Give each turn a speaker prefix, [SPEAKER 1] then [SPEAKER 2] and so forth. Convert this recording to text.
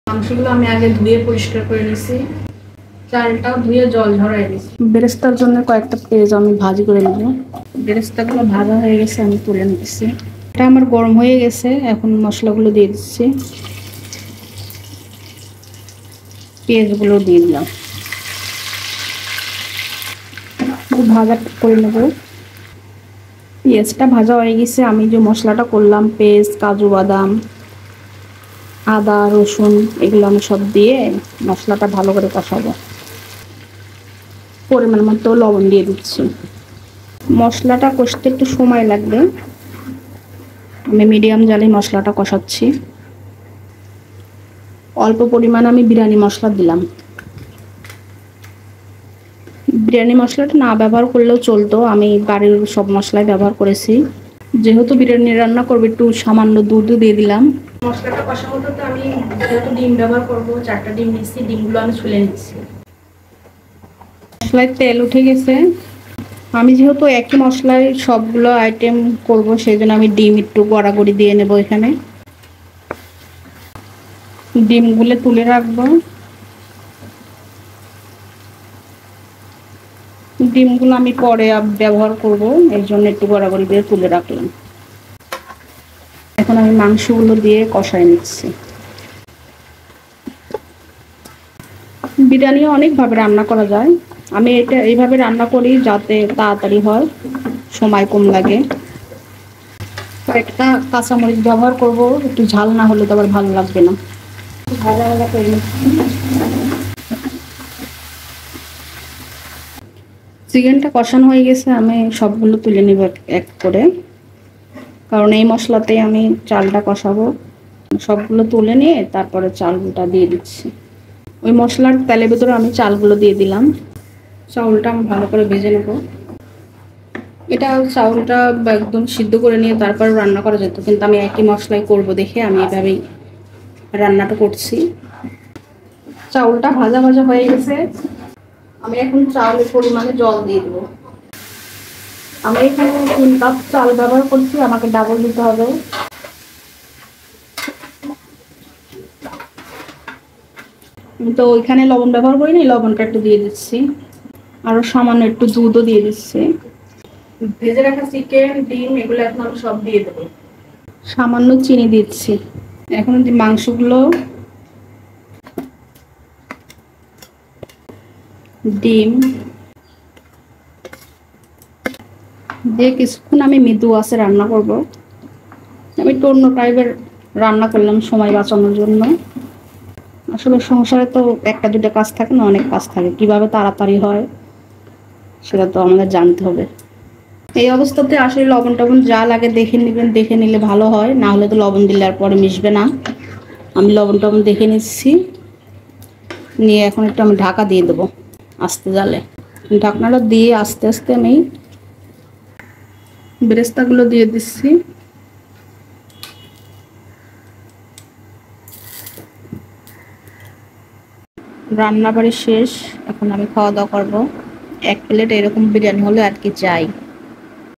[SPEAKER 1] মাংসগুলো আমি আগে ধুয়ে পরিষ্কার করে নিছি, চালটাও ধুয়ে জল ঝরাই নিছি। বেরেস্তার জন্য কয়েকটা পেঁয়াজ আমি ভাজি করে নেব। বেরেস্তাগুলো ভাজা হয়ে গেছে, আমি তুলে নিচ্ছি। এটা আমার গরম হয়ে গেছে, এখন মশলাগুলো দিয়ে দিচ্ছি। পেঁয়াজগুলো দিয়ে দিলাম, ভাজা করে নেব। পেঁয়াজটা ভাজা হয়ে গেছে, আমি যে মশলাটা করলাম পেস্ট, কাজু বাদাম, আদা রসুন এগুলো আমি সব দিয়ে মশলাটা ভালো করে কষাবো। পরিমাণ মতো লবণ দিয়ে দিচ্ছি। মশলাটা কষতে একটু সময় লাগবে, আমি মিডিয়াম জালে মশলাটা কষাচ্ছি। অল্প পরিমাণ আমি বিরিয়ানি মশলা দিলাম। বিরিয়ানি মশলাটা না ব্যবহার করলেও চলতো, আমি বাড়ির সব মশলাই ব্যবহার করেছি। যেহেতু বিরিয়ানি রান্না করবো একটু সামান্য দুধ দিয়ে দিলাম। মশলাটা কষা হতে তো আমি যেহেতু ডিম ব্যবহার করবো, 4টা ডিম নিচ্ছি, ডিমগুলো আমি ছুলে নিচ্ছি। মশলায় তেল উঠে গেছে, আমি যেহেতু একই মশলায় সবগুলো আইটেম করব সেই জন্য আমি ডিম একটু গড়াগড়ি দিয়ে নেব। এখানে ডিমগুলো তুলে রাখবো। ডিমগুলো আমি পরে ব্যবহার করব, এই জন্য একটু গড়াগড়ি দিয়ে তুলে রাখলাম। এখন আমি মাংসগুলো দিয়ে কষাই নিচ্ছি। বিরিয়ানি অনেকভাবে রান্না করা যায়, আমি এটা এইভাবে রান্না করি যাতে তাড়াতাড়ি হয়, সময় কম লাগে। একটা কাঁচামরিচ ব্যবহার করব, একটু ঝাল না হলে তো আবার ভালো লাগবে না। ভাজা ভাজা করে নিচ্ছি। চিকেনটা কষানো হয়ে গেছে, আমি সবগুলো তুলে নিব এক করে, কারণ এই মশলাতে আমি চালটা কষাবো। সবগুলো তুলে নিয়ে তারপরে চালটা দিয়ে দিচ্ছি। ওই মশলার তেলের ভিতরে আমি চালগুলো দিয়ে দিলাম। চাউলটা আমি ভালো করে ভেজে নেব। এটা চাউলটা একদম সিদ্ধ করে নিয়ে তারপর রান্না করা যেত, কিন্তু আমি একই মশলাই করব দেখে আমি এভাবেই রান্নাটা করছি। চাউলটা ভাজা ভাজা হয়ে গেছে, আমি এখন চাউলের পরিমাণে জল দিয়ে দেবো। আমি এখানে 3 কাপ চাল ব্যবহার করছি, আমাকে ডাবল দিতে হবে। তো ওইখানে লবণ ব্যবহার করিনি, লবণটা একটু দিয়ে দিচ্ছি, আরো সামান্য একটু দুধও দিয়ে দিচ্ছি। ভেজে রাখা চিকেন, ডিম এগুলো এখন আমি সব দিয়ে দেবো। সামান্য চিনি দিচ্ছি। এখন মাংসগুলো, ডিম দিয়ে কিছুক্ষণ আমি মৃদু আঁচে রান্না করব। আমি একটু অন্য টাইপের রান্না করলাম সময় বাঁচানোর জন্য। আসলে সংসারে তো একটা দুটো কাজ থাকে না, অনেক কাজ থাকে, কিভাবে তাড়াতাড়ি হয় সেটা তো আমাদের জানতে হবে। এই অবস্থাতে আসলে লবণ টবণ যা লাগে দেখে নেবেন, দেখে নিলে ভালো হয়, না হলে তো লবণ দিলে আর পরে মিশবে না। আমি লবণ টবণ দেখে নিচ্ছি, নিয়ে এখন একটু আমি ঢাকা দিয়ে দেবো আস্তে জালে। ঢাকনাটা দিয়ে আস্তে আস্তে আমি বেরেস্তাগুলো দিয়ে দিচ্ছি। রান্না বাড়ি শেষ, এখন আমি খাওয়া দাওয়া করবো। 1 প্লেট এরকম বিরিয়ানি হলে আর কি চাই।